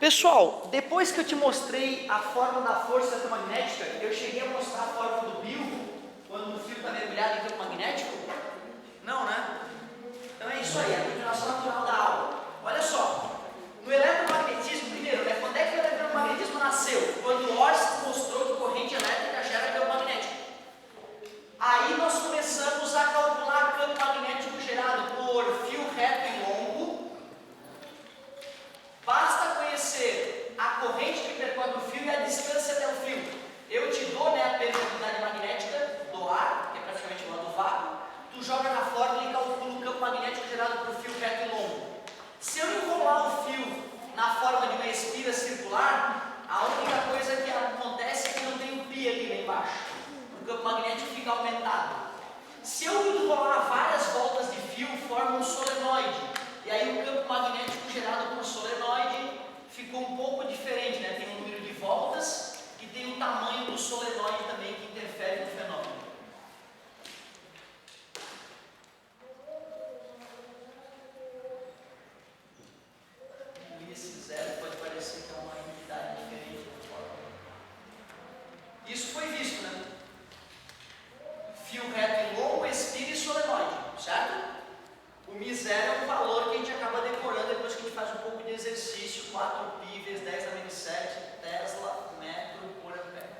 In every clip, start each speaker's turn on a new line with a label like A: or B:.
A: Pessoal, depois que eu te mostrei a forma da força eletromagnética, eu cheguei a mostrar a forma do Bill, quando o fio está mergulhado em campo magnético? Não, né? Então é isso aí, a continuação natural da aula. Olha só, no eletromagnetismo, primeiro, né, quando é que o eletromagnetismo nasceu? Quando Oersted mostrou que corrente elétrica gera campo magnético. Aí nós começamos a calcular campo magnético gerado por fio reto e longo. Basta conhecer a corrente que percorre o fio e a distância até o fio. Eu te dou, né, a permeabilidade magnética do ar, que é praticamente o ar do vácuo. Tu joga na fórmula e calcula o campo magnético gerado por fio reto e longo. Se eu enrolar o fio na forma de uma espira circular, a única coisa que acontece é que não tem um pi ali lá embaixo. O campo magnético fica aumentado. Se eu enrolar várias voltas de fio, forma um solenoide. E aí o campo magnético gerado por solenoide ficou um pouco diferente, né? Tem um número de voltas e tem o tamanho do solenoide também que interfere no fenômeno. E esse zero pode parecer que é uma entidade diferente da fórmula. Isso foi visto, né? Fio reto e longo, espira e solenoide, certo? O μ0 é um valor que a gente acaba decorando depois que a gente faz um pouco de exercício, 4π vezes 10 a menos 7, Tesla, metro por ampere.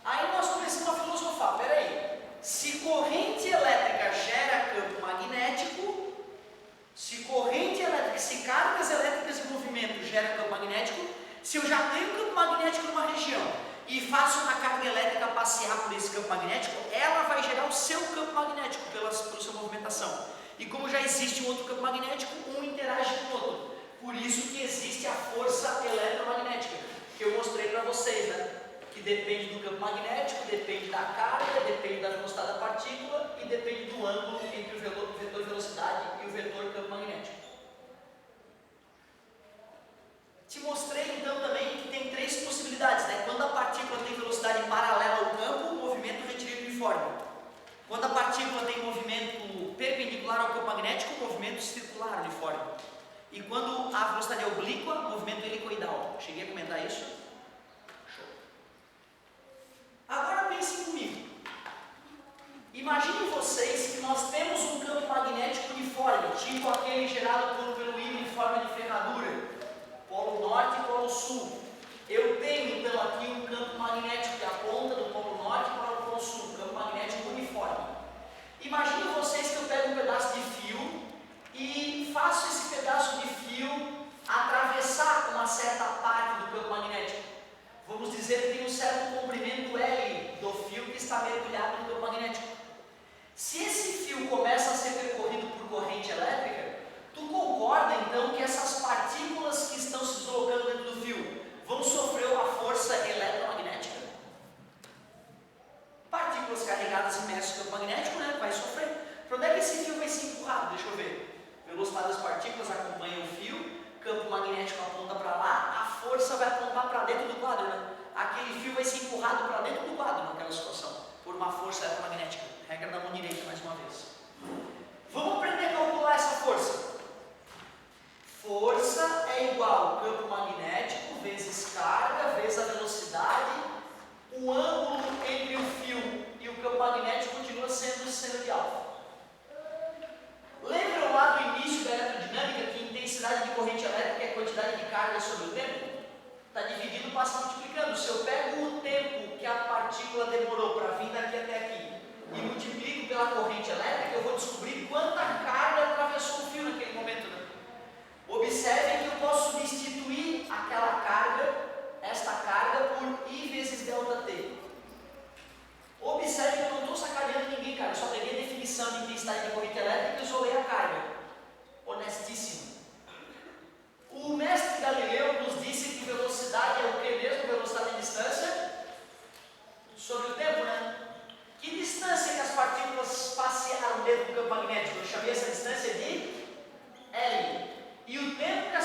A: Aí nós começamos a filosofar, peraí, se corrente elétrica gera campo magnético, se cargas elétricas em movimento geram campo magnético, se eu já tenho campo magnético numa região e faço uma carga elétrica passear por esse campo magnético, ela vai gerar o seu campo magnético pela sua movimentação. E como já existe um outro campo magnético, um interage com o outro. Por isso que existe a força eletromagnética, que eu mostrei para vocês, né? Que depende do campo magnético, depende da carga, depende da velocidade da partícula e depende do ângulo entre o vetor velocidade e o vetor campo magnético. Te mostrei então também que tem três possibilidades, né? Quando a partícula tem velocidade paralela ao campo, o movimento retilíneo uniforme. Quando a partícula tem movimento perpendicular ao campo magnético, o movimento circular uniforme. E quando a velocidade é oblíqua, o movimento helicoidal. Cheguei a comentar isso? Show. Agora pensem comigo. Imaginem vocês que nós temos um campo magnético uniforme, tipo aquele gerado pelo ímã em forma de ferradura. Polo norte e polo sul. Eu tenho então aqui um campo magnético que aponta do polo norte para o polo sul, um campo magnético uniforme. Imagine vocês que eu pego um pedaço de fio e faço esse pedaço de fio atravessar uma certa parte do campo magnético. Vamos dizer que tem um certo comprimento L do fio que está mergulhado no campo magnético. Se esse fio começa a ser percorrido por corrente elétrica, tu concorda então que essas partículas que estão se deslocando dentro do fio vão sofrer uma força eletromagnética? Partículas carregadas imersas no campo magnético, né? Vai sofrer. Para onde é que esse fio vai ser empurrado? Deixa eu ver. Velocidade das partículas acompanha o fio, campo magnético aponta para lá, a força vai apontar para dentro do quadro, né? Aquele fio vai ser empurrado para dentro do quadro naquela situação, por uma força eletromagnética. Regra da mão direita, mais uma vez. Vamos aprender a calcular essa força. Força é igual campo magnético vezes carga vezes a velocidade. O ângulo entre o fio e o campo magnético continua sendo seno de alfa. Lembram lá do início da eletrodinâmica que intensidade de corrente elétrica é quantidade de carga sobre o tempo? Está dividido, passa multiplicando. Se eu pego o tempo que a partícula demorou para vir daqui até aqui e multiplico pela corrente elétrica, eu vou descobrir quanta carga atravessou o fio naquele momento, né? Observem que eu posso substituir aquela carga, esta carga, por I vezes ΔT. Observe que eu não estou sacaneando ninguém, cara. Eu só peguei a definição de intensidade de corrente elétrica e isolei a carga. Honestíssimo. O mestre Galileu nos disse que velocidade é o que mesmo? Velocidade de distância sobre o tempo, né? Que distância que as partículas passearam dentro do campo magnético? Eu chamei essa distância de L. E o tempo que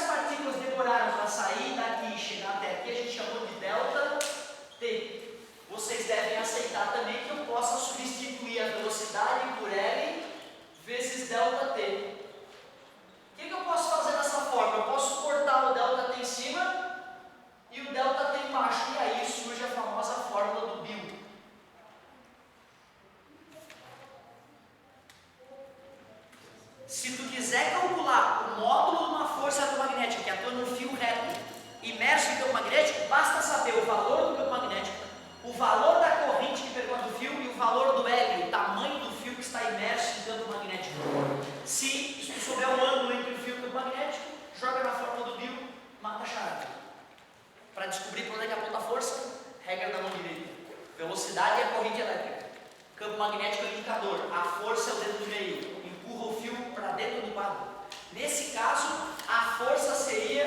A: Campo magnético é o indicador, a força é o dedo do meio, empurra o fio para dentro do quadro. Nesse caso, a força seria